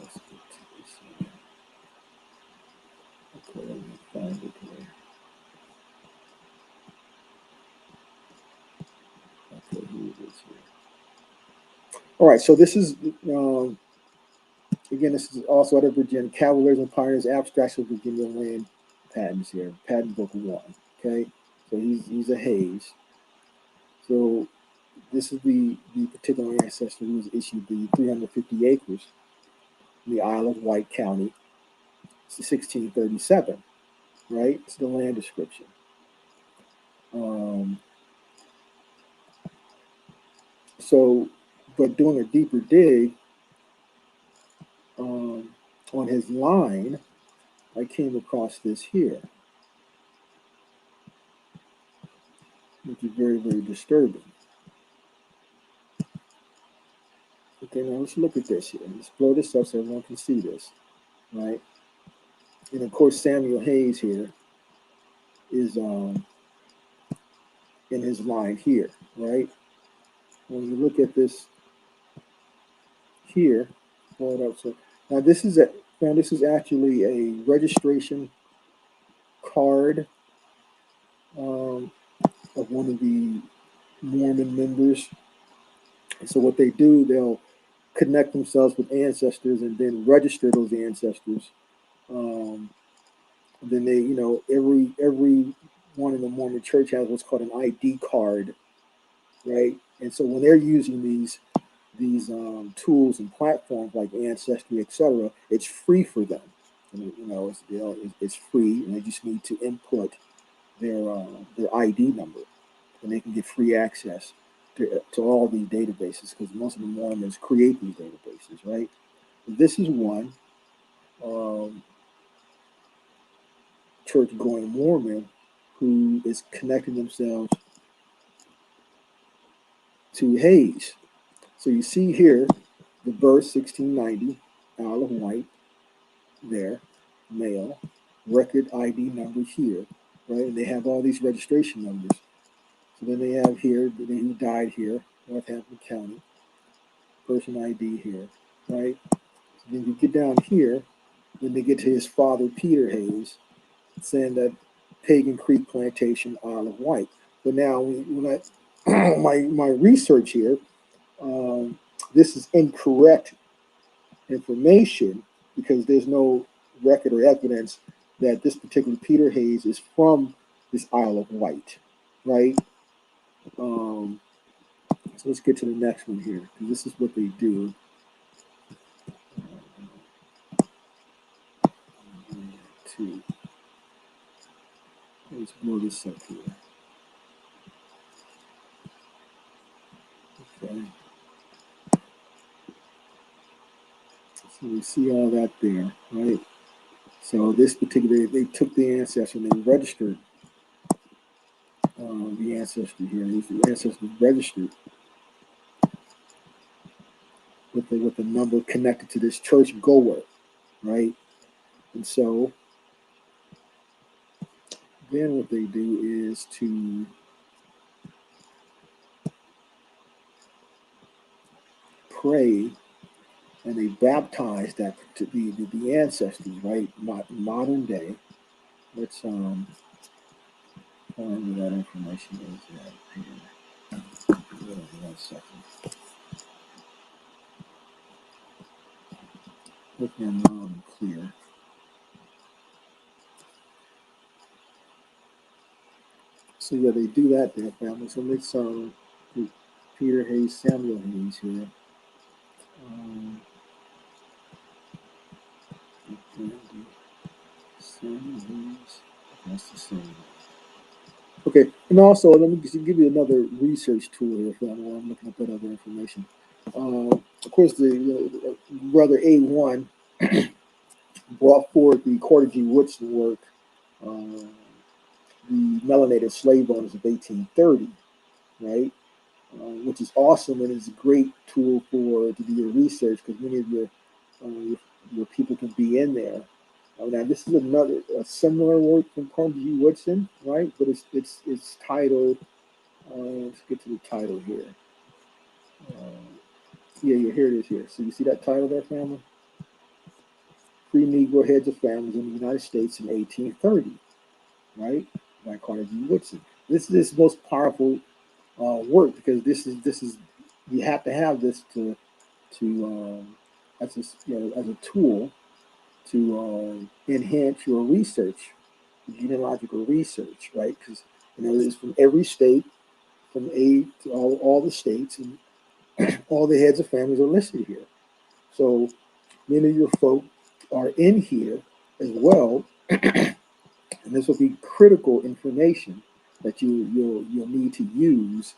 Let's get to this here. Okay, let me find it here. Okay, here it is here. All right, so this is again, this is also out of Virginia. Cavaliers and Pioneers, Abstracts of Virginia Land Patents here, Patent Book 1. Okay, so he's a Hayes. So this is the particular ancestor who was issued the 350 acres in the Isle of Wight County. It's 1637, right? It's the land description. So, but doing a deeper dig on his line, I came across this here, which is very, very disturbing. Okay, now let's look at this here. Let's blow this up so everyone can see this, right? And of course, Samuel Hayes here is in his line here, right? When you look at this here, blow it up. So now this is actually a registration card of one of the Mormon members. So what they do, they'll connect themselves with ancestors and then register those ancestors. Then they, every one in the Mormon church has what's called an ID card, right? And so when they're using these tools and platforms like Ancestry, etc., it's free for them. It's free, and they just need to input their ID number, and they can get free access to all these databases because most of the Mormons create these databases, right? This is one church-going Mormon who is connecting themselves to Hayes. So you see here the birth 1690, Isle of Wight, there, male, record ID number here, right? And they have all these registration numbers. So then they have here who died here, Northampton County, person ID here, right? So then you get down here, then they get to his father, Peter Hayes, saying that Pagan Creek Plantation, Isle of Wight. But now, when I my research here, this is incorrect information because there's no record or evidence that this particular Peter Hayes is from this Isle of Wight, right? So let's get to the next one here because this is what they do. Let's blow this up here. Okay. So we see all that there, right? So this particular, they took the ancestor and they registered the ancestor here. The ancestor registered with the number connected to this church goer, right? And so then what they do is to pray and they baptized that to be the ancestors, right? Not modern day. Let's find where that information is at here. One second. Looking loud and clear. So yeah, they do that there, family. So let's Peter Hayes, Samuel Hayes here. Samuel Hayes. That's the same. Okay, and also let me just give you another research tool here, family. While I'm looking up that other information. Of course, the brother A1 brought forward the Carter G. Woodson work, uh, the melanated slave owners of 1830, right? Which is awesome and is a great tool for to do your research because many of your people can be in there. Now this is another a similar work from Carter G. Woodson, right? But it's titled. Let's get to the title here. Yeah, here it is here. So you see that title there, family? Free Negro Heads of Families in the United States in 1830, right? By Carter G. Woodson. This is his most powerful work because this is you have to have this to as a as a tool to enhance your research, genealogical research, right? Because it's from every state, from A to all the states, and all the heads of families are listed here. So many of your folk are in here as well, and this will be critical information that you'll need to use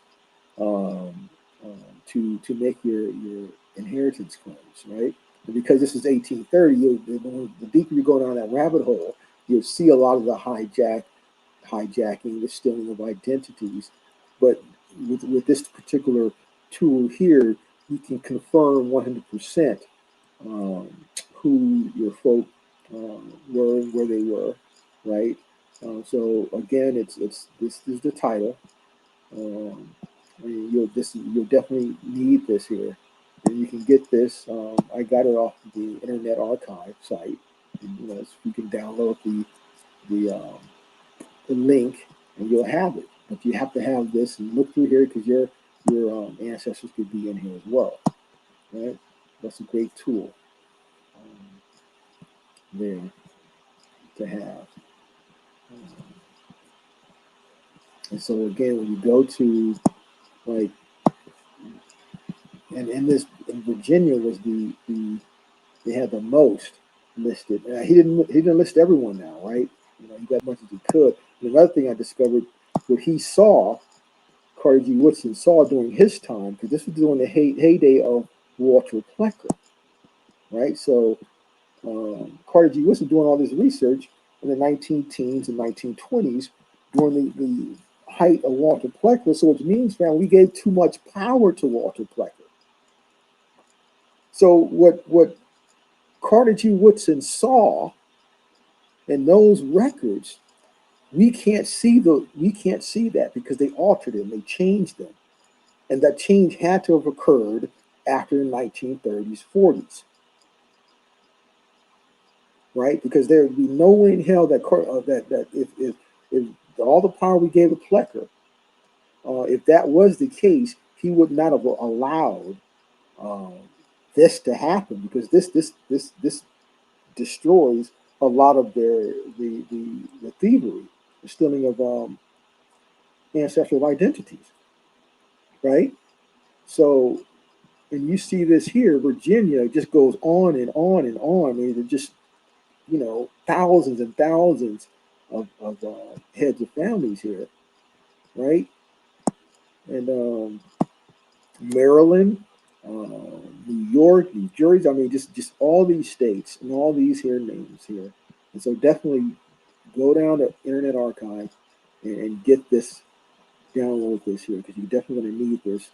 um, to make your inheritance claims, right? And because this is 1830, the deeper you go down that rabbit hole, you'll see a lot of the hijacking, the stealing of identities. But with this particular tool here, you can confirm 100% um, who your folk were and where they were, right? So again, it's this is the title. Um, I mean, you'll definitely need this here, and you can get this. I got it off the Internet Archive site. And, you can download the link, and you'll have it. But you have to have this and look through here because your ancestors could be in here as well. Right? That's a great tool there to have. And so again, when you go to like, and in Virginia was the they had the most listed. He didn't list everyone now, right? He got as much as he could. And another thing I discovered, what he saw, Carter G. Woodson saw during his time, because this was during the heyday of Walter Plecker, right? So Carter G. Woodson doing all this research in the 19 teens and 1920s during the height of Walter Plecker. So it means, man, we gave too much power to Walter Plecker. So what Carter G. Woodson saw in those records, we can't see that because they altered them, they changed them, and that change had to have occurred after the 1930s, 40s, right? Because there would be no way in hell that if all the power we gave to Plecker, if that was the case, he would not have allowed uh, this to happen because this destroys a lot of the thievery, the stealing of ancestral identities, right? So, and you see this here, Virginia just goes on and on and on. I mean, they're just thousands and thousands of heads of families here, right? And Maryland, New York, New Jersey. I mean, just all these states and all these here names here. And so definitely go down to Internet Archive and get this, download this here because you're definitely going to need this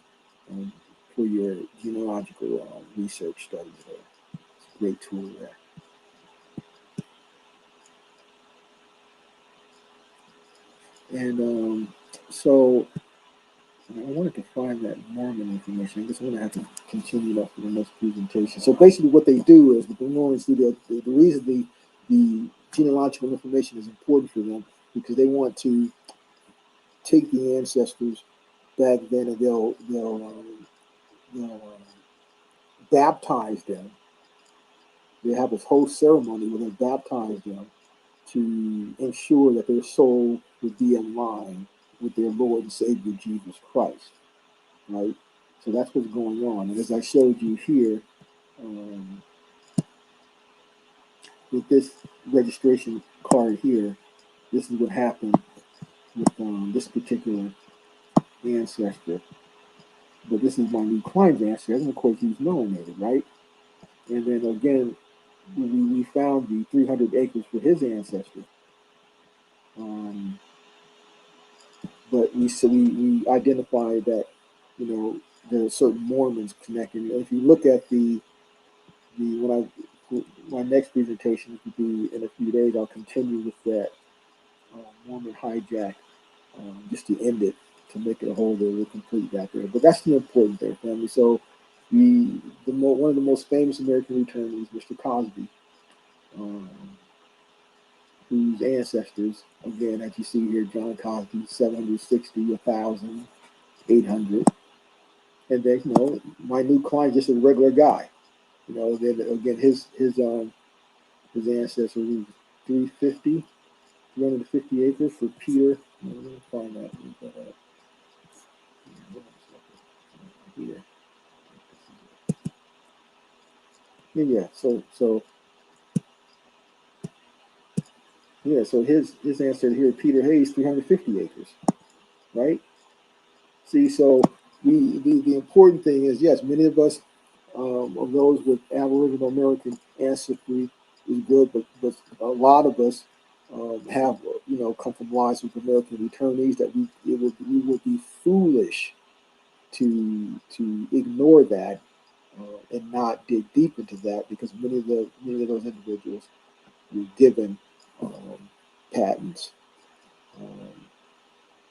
um, for your genealogical research studies there. It's a great tool there. And so I wanted to find that Mormon information. I guess I'm going to have to continue that for the next presentation. So basically, what they do is, what the Mormons do, the reason the genealogical information is important for them because they want to take the ancestors back then and they'll baptize them. They have this whole ceremony where they baptize them to ensure that their soul would be in line with their Lord and Savior Jesus Christ, right? So that's what's going on. And as I showed you here, with this registration card here, this is what happened with this particular ancestor. But this is my new client's ancestor, and of course he's melanated, right? And then again, we found the 300 acres for his ancestor. But we identified that, there are certain Mormons connected. And if you look at my next presentation, which will be in a few days, I'll continue with that Mormon hijack, just to end it, to make it a whole day. We'll complete that there. But that's the important thing, family. So one of the most famous American returnees, Mr. Cosby, whose ancestors, again, as you see here, John Cosby, 760, 1,000, 800. And then, my new client, just a regular guy. Then again, his ancestor was 350, 350 acres for Peter. Let me find that. Here. Yeah. So his ancestor here, Peter Hayes, 350 acres, right? See, so the important thing is, yes, many of us, of those with Aboriginal American ancestry is good, but a lot of us have, come from lives with American returnees that we would be foolish to ignore that and not dig deep into that, because many of those individuals were given patents.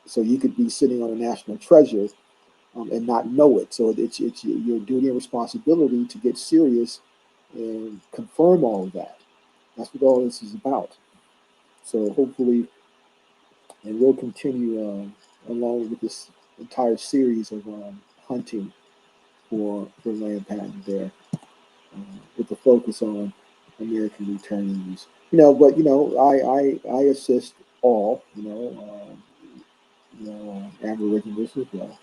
So you could be sitting on a national treasure and not know it. So it's your duty and responsibility to get serious and confirm all of that. That's what all this is about. So hopefully, and we'll continue along with this entire series of hunting for land patent there, with the focus on American returnees. But I assist all, Aborigines as well.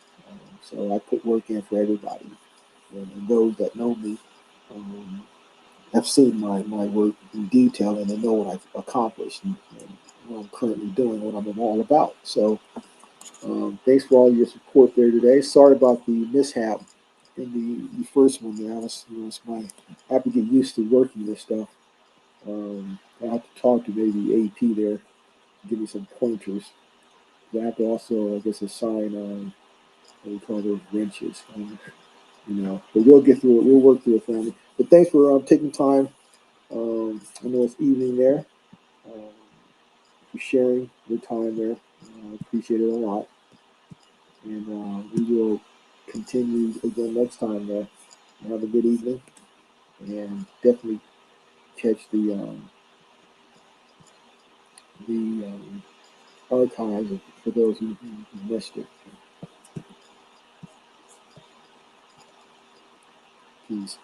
So I put work in for everybody. And those that know me have seen my work in detail, and they know what I've accomplished and what I'm currently doing, what I'm all about. So thanks for all your support there today. Sorry about the mishap in the first one there. I have to get used to working this stuff. I have to talk to maybe AP there, give me some pointers. I have to also, I guess, assign what we call those wrenches. But we'll get through it. We'll work through it, family. But thanks for taking time. I know it's evening there. Um, for sharing your time there. I appreciate it a lot. And we will continue again next time there. Have a good evening. And definitely catch the archives for those who missed it. Peace.